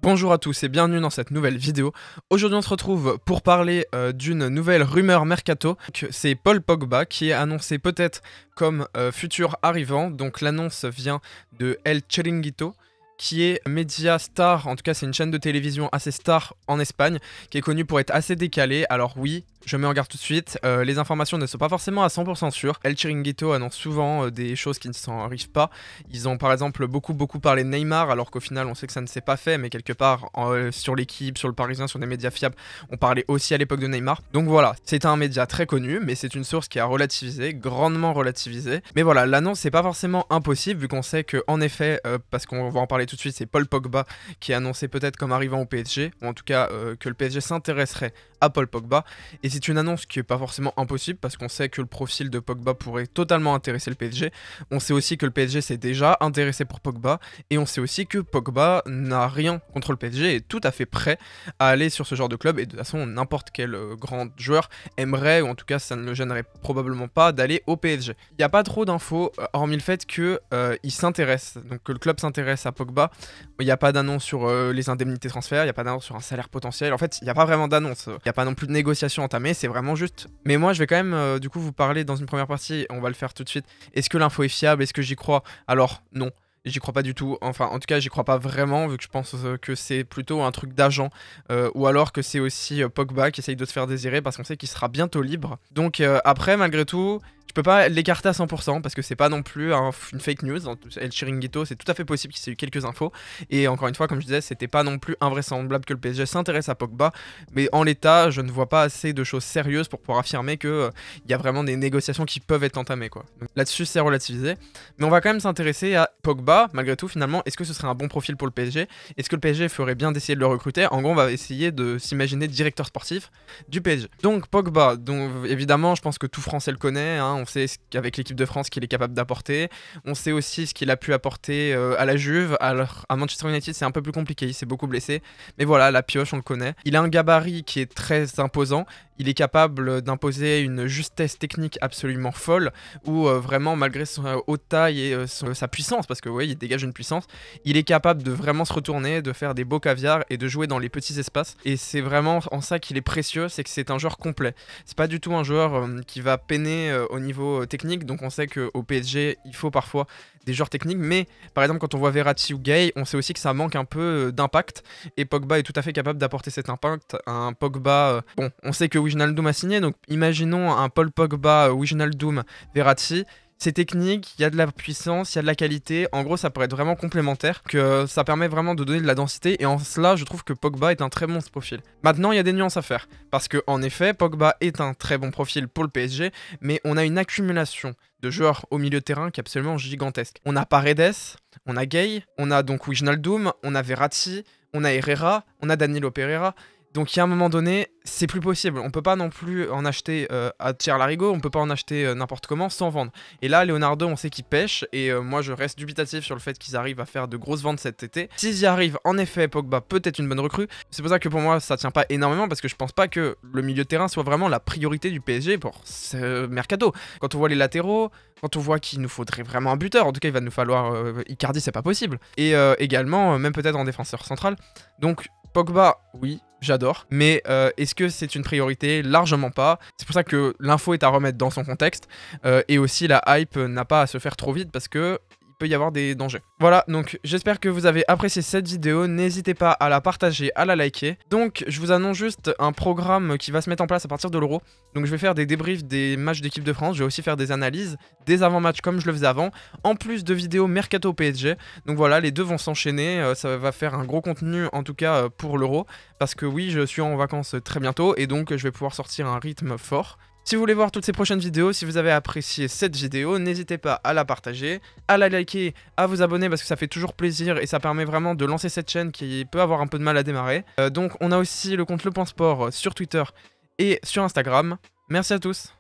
Bonjour à tous et bienvenue dans cette nouvelle vidéo. Aujourd'hui on se retrouve pour parler d'une nouvelle rumeur mercato. C'est Paul Pogba qui est annoncé peut-être comme futur arrivant. Donc l'annonce vient de El Chiringuito, qui est média star, en tout cas c'est une chaîne de télévision assez star en Espagne, qui est connue pour être assez décalée. Alors oui, je mets en garde tout de suite, les informations ne sont pas forcément à 100% sûres. El Chiringuito annonce souvent des choses qui ne s'en arrivent pas. Ils ont par exemple beaucoup parlé de Neymar, alors qu'au final on sait que ça ne s'est pas fait, mais quelque part sur l'équipe, sur le Parisien, sur des médias fiables, on parlait aussi à l'époque de Neymar. Donc voilà, c'est un média très connu, mais c'est une source qui a relativisé, grandement relativisé. Mais voilà, l'annonce c'est pas forcément impossible, vu qu'on sait que en effet, parce qu'on va en parler tout de suite, c'est Paul Pogba qui est annoncé peut-être comme arrivant au PSG, ou en tout cas que le PSG s'intéresserait à Paul Pogba. Et c'est une annonce qui est pas forcément impossible parce qu'on sait que le profil de Pogba pourrait totalement intéresser le PSG. On sait aussi que le PSG s'est déjà intéressé pour Pogba et on sait aussi que Pogba n'a rien contre le PSG et est tout à fait prêt à aller sur ce genre de club. Et de toute façon, n'importe quel grand joueur aimerait, ou en tout cas ça ne le gênerait probablement pas, d'aller au PSG. Il n'y a pas trop d'infos, hormis le fait que il s'intéresse, donc que le club s'intéresse à Pogba. Il n'y a pas d'annonce sur les indemnités transferts, il n'y a pas d'annonce sur un salaire potentiel. En fait, il n'y a pas vraiment d'annonce. Il n'y a pas non plus de négociation entamée, c'est vraiment juste. Mais moi, je vais quand même du coup vous parler dans une première partie, on va le faire tout de suite. Est-ce que l'info est fiable? Est-ce que j'y crois? Alors, non. J'y crois pas du tout, enfin en tout cas j'y crois pas vraiment, vu que je pense que c'est plutôt un truc d'agent, ou alors que c'est aussi Pogba qui essaye de se faire désirer parce qu'on sait qu'il sera bientôt libre. Donc après, malgré tout, je peux pas l'écarter à 100% parce que c'est pas non plus une fake news. El Chiringuito, c'est tout à fait possible qu'il y ait eu quelques infos. Et encore une fois, comme je disais, c'était pas non plus invraisemblable que le PSG s'intéresse à Pogba. Mais en l'état, je ne vois pas assez de choses sérieuses pour pouvoir affirmer qu'il y a vraiment des négociations qui peuvent être entamées, quoi. Là-dessus, c'est relativisé. Mais on va quand même s'intéresser à Pogba, malgré tout, finalement. Est-ce que ce serait un bon profil pour le PSG? Est-ce que le PSG ferait bien d'essayer de le recruter? En gros, on va essayer de s'imaginer directeur sportif du PSG. Donc Pogba, donc évidemment, je pense que tout Français le connaît, hein. On sait qu'avec l'équipe de France qu'il est capable d'apporter. On sait aussi ce qu'il a pu apporter à la Juve. Alors, à Manchester United, c'est un peu plus compliqué, il s'est beaucoup blessé. Mais voilà, la pioche, on le connaît. Il a un gabarit qui est très imposant. Il est capable d'imposer une justesse technique absolument folle, où vraiment, malgré son haute taille et sa puissance, parce que oui, il dégage une puissance, il est capable de vraiment se retourner, de faire des beaux caviars et de jouer dans les petits espaces. Et c'est vraiment en ça qu'il est précieux, c'est que c'est un joueur complet. C'est pas du tout un joueur qui va peiner au niveau technique, donc on sait qu'au PSG, il faut parfois des joueurs techniques, mais par exemple quand on voit Verratti ou Gay, on sait aussi que ça manque un peu d'impact, et Pogba est tout à fait capable d'apporter cet impact. Un Pogba, bon, on sait que Wijnaldum a signé, donc imaginons un Paul Pogba, Wijnaldum, Verratti. C'est technique, il y a de la puissance, il y a de la qualité. En gros, ça pourrait être vraiment complémentaire, que ça permet vraiment de donner de la densité. Et en cela, je trouve que Pogba est un très bon profil. Maintenant, il y a des nuances à faire. Parce que, en effet, Pogba est un très bon profil pour le PSG, mais on a une accumulation de joueurs au milieu de terrain qui est absolument gigantesque. On a Paredes, on a Gay, on a donc Wijnaldum, on a Verratti, on a Herrera, on a Danilo Pereira. Donc il y a un moment donné, c'est plus possible. On peut pas non plus en acheter à Thierry Larigot, on peut pas en acheter n'importe comment sans vendre. Et là, Leonardo, on sait qu'il pêche, et moi je reste dubitatif sur le fait qu'ils arrivent à faire de grosses ventes cet été. S'ils y arrivent, en effet, Pogba peut être une bonne recrue. C'est pour ça que pour moi, ça tient pas énormément, parce que je pense pas que le milieu de terrain soit vraiment la priorité du PSG pour ce mercato. Quand on voit les latéraux, quand on voit qu'il nous faudrait vraiment un buteur, en tout cas il va nous falloir Icardi, c'est pas possible. Et également, même peut-être en défenseur central. Donc Pogba, oui, j'adore, mais est-ce que c'est une priorité? Largement pas. C'est pour ça que l'info est à remettre dans son contexte, et aussi la hype n'a pas à se faire trop vite parce que il peut y avoir des dangers. Voilà, donc j'espère que vous avez apprécié cette vidéo, n'hésitez pas à la partager, à la liker. Donc je vous annonce juste un programme qui va se mettre en place à partir de l'Euro. Donc je vais faire des débriefs des matchs d'équipe de France, je vais aussi faire des analyses, des avant-matchs comme je le faisais avant, en plus de vidéos Mercato PSG. Donc voilà, les deux vont s'enchaîner, ça va faire un gros contenu en tout cas pour l'Euro, parce que oui, je suis en vacances très bientôt et donc je vais pouvoir sortir un rythme fort. Si vous voulez voir toutes ces prochaines vidéos, si vous avez apprécié cette vidéo, n'hésitez pas à la partager, à la liker, à vous abonner parce que ça fait toujours plaisir et ça permet vraiment de lancer cette chaîne qui peut avoir un peu de mal à démarrer. Donc on a aussi le compte Le Point Sport sur Twitter et sur Instagram. Merci à tous.